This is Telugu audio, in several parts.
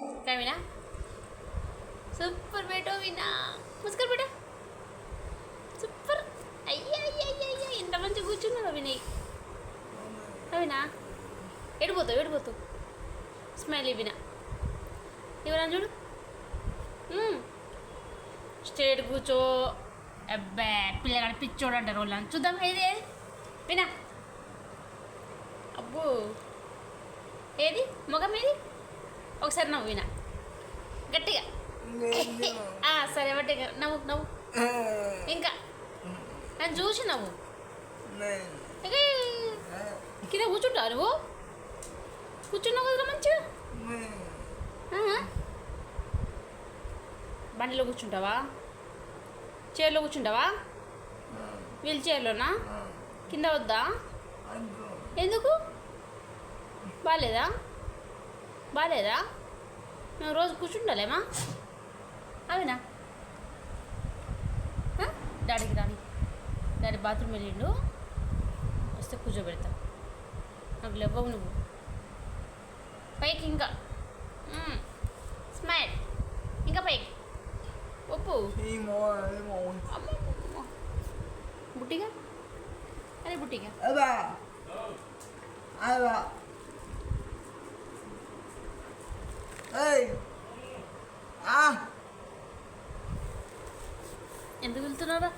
काय विना సూపర్ బేటో వినా ముస్కర్ బేటా సూపర్ అయ్యా అయ్యా అయ్యా ఎంత మంచిగా కూర్చున్నావు వినయ్ అవినా ఎడిపోతావు స్మైల్ వినా ఎవరన్నా చూడు స్ట్రేట్ కూర్చో అబ్బా పిల్లగాడు పిచ్చోడు అంటారు వాళ్ళని చూద్దాం ఏది ఏది వినా అబ్బో ఏది మొగం ఏది ఒకసారి నవ్వు వినా గట్టిగా సరే బట్టి నవ్వు ఇంకా నన్ను చూసి నవ్వు కింద కూర్చుంటావు నువ్వు కూర్చున్నావు కదా మంచిగా బండిలో కూర్చుంటావా చైర్లో కూర్చుంటావా వీల్ చైర్లోనా కింద వద్దా ఎందుకు బాగాలేదా మేము రోజు కూర్చుంటాలేమా అవినా డాడీకి డాడీ బాత్రూమ్ వెళ్ళిండు వస్తే కూర్చోబెడతా నాకు లేవవు నువ్వు పైకి ఇంకా స్మైల్ ఇంకా పైకి ఒప్పు బుట్టిగా అరే బుట్టిగా ఎందుకు వెళ్తున్నారా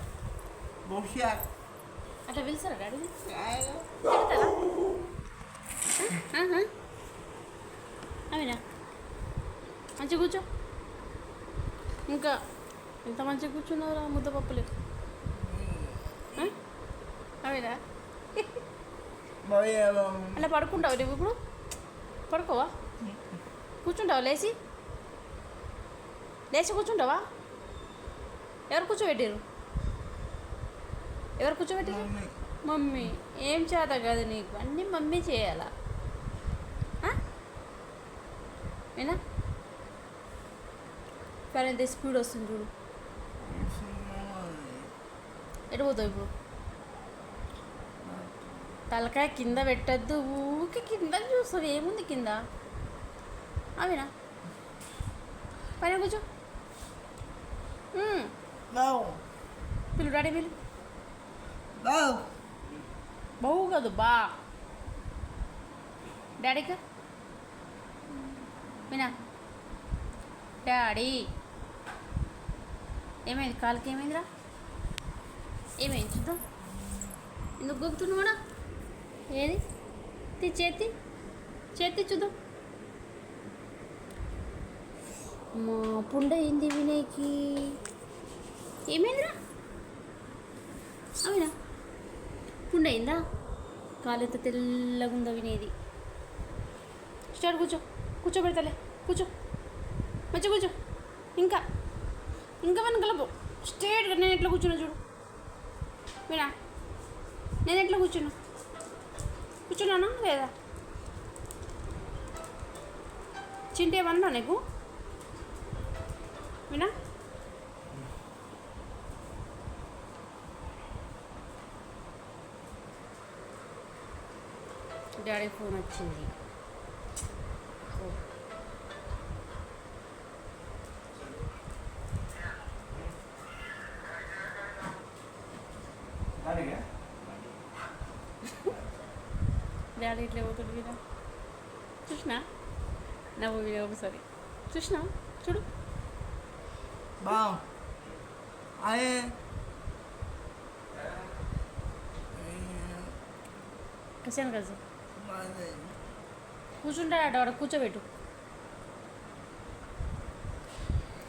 అట్లా పిలుస్తారా డాడీ తిడతారా అవినా మంచిగా కూర్చో ఇంకా ఎంత మంచిగా కూర్చున్నావురా ముద్దపప్పులు అవినా అలా పడుకుంటావు నువ్వు ఇప్పుడు పడుకోవా కూర్చుంటావా లేచి కూర్చుంటావా ఎవరు కూర్చోబెట్టారు మమ్మీ ఏం చేత కదా నీకు అన్నీ మమ్మీ చేయాలా ఏనా కానీ ఎంత స్పీడ్ వస్తుంది చూడు ఎటు పోతావు ఇప్పుడు తలకాయ కింద పెట్టద్దు ఊరికి కింద చూస్తుంది ఏముంది కింద అవినా పైన కూర్చో పిలు డాడీ పిలు బావు కాదు బా డాడీకా వినా డాడీ ఏమైంది కాలుకి ఏమైందిరా ఏమైంది చూద్దాం ఎందుకు గొక్కుతున్నావునా ఏది చేతి చూద్దాం మా పుండ అయింది వినయ్కి ఏమైందిరా అవునా పుండ అయిందా కాలు ఎంత తెల్లగా ఉందా వినేది స్టార్ట్ కూర్చోబెడతలే కూర్చో మంచిగా కూర్చో ఇంకా మనం కలప స్ట్రేట్గా నేను ఎట్లా కూర్చున్నా చూడు వినా నేను ఎట్లా కూర్చున్నానా లేదా చింటే ఏమన్నా నీకు వినా డాడీ ఫోన్ వచ్చింది డాడీ ఇట్లా పోతుంది వీరా చూసినా నవ్వు వీడియో ఒకసారి చూసినా చూడు కసాను కదా కూర్చుంటాడు ఆడ కూర్చోబెట్టు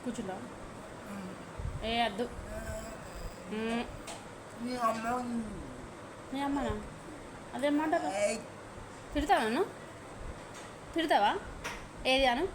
కూర్చుంటా ఏ అద్దు మీ అమ్మనా అదేమంటారు తిడతావా ఏది అను